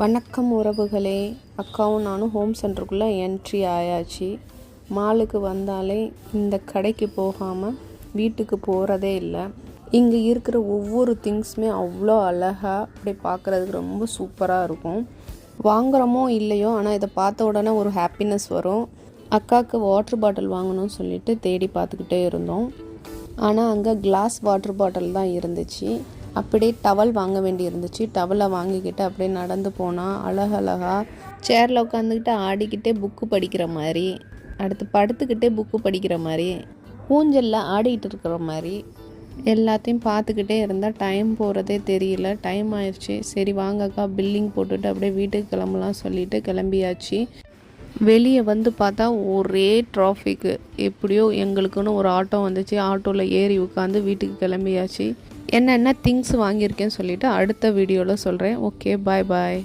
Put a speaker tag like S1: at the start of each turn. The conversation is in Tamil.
S1: வணக்கம் உறவுகளே, அக்காவும் நானும் ஹோம் சென்டருக்குள்ளே என்ட்ரி ஆயாச்சு. மாலுக்கு வந்தாலே இந்த கடைக்கு போகாமல் வீட்டுக்கு போகிறதே இல்லை. இங்கே இருக்கிற ஒவ்வொரு திங்ஸுமே அவ்வளோ அழகாக அப்படி பார்க்குறதுக்கு ரொம்ப சூப்பராக இருக்கும். வாங்குகிறோமோ இல்லையோ, ஆனால் இதை பார்த்த உடனே ஒரு ஹாப்பினஸ் வரும். அக்காவுக்கு வாட்டர் பாட்டில் வாங்கணும்னு சொல்லிட்டு தேடி பார்த்துக்கிட்டே இருந்தோம். ஆனால் அங்கே கிளாஸ் வாட்டர் பாட்டில் தான் இருந்துச்சு. அப்படியே டவல் வாங்க வேண்டி இருந்துச்சு. டவலை வாங்கிக்கிட்டு அப்படியே நடந்து போனால் அழகழகாக சேரில் உட்காந்துக்கிட்டு ஆடிக்கிட்டே புக்கு படிக்கிற மாதிரி, அடுத்து படுத்துக்கிட்டே புக்கு படிக்கிற மாதிரி, ஊஞ்சலில் ஆடிக்கிட்டு இருக்கிற மாதிரி எல்லாத்தையும் பார்த்துக்கிட்டே இருந்தால் டைம் போகிறதே தெரியல. டைம் ஆயிடுச்சு. சரி வாங்கக்கா பில்லிங் போட்டுட்டு அப்படியே வீட்டுக்கு கிளம்பலாம் சொல்லிட்டு கிளம்பியாச்சு. வெளியே வந்து பார்த்தா ஒரே டிராஃபிக்கு. எப்படியோ எங்களுக்குன்னு ஒரு ஆட்டோ வந்துச்சு. ஆட்டோவில் ஏறி உட்காந்து வீட்டுக்கு கிளம்பியாச்சு. என்னென்ன திங்ஸ் வாங்கியிருக்கேன்னு சொல்லிவிட்டு அடுத்த வீடியோவில் சொல்கிறேன். ஓகே, பாய் பாய்.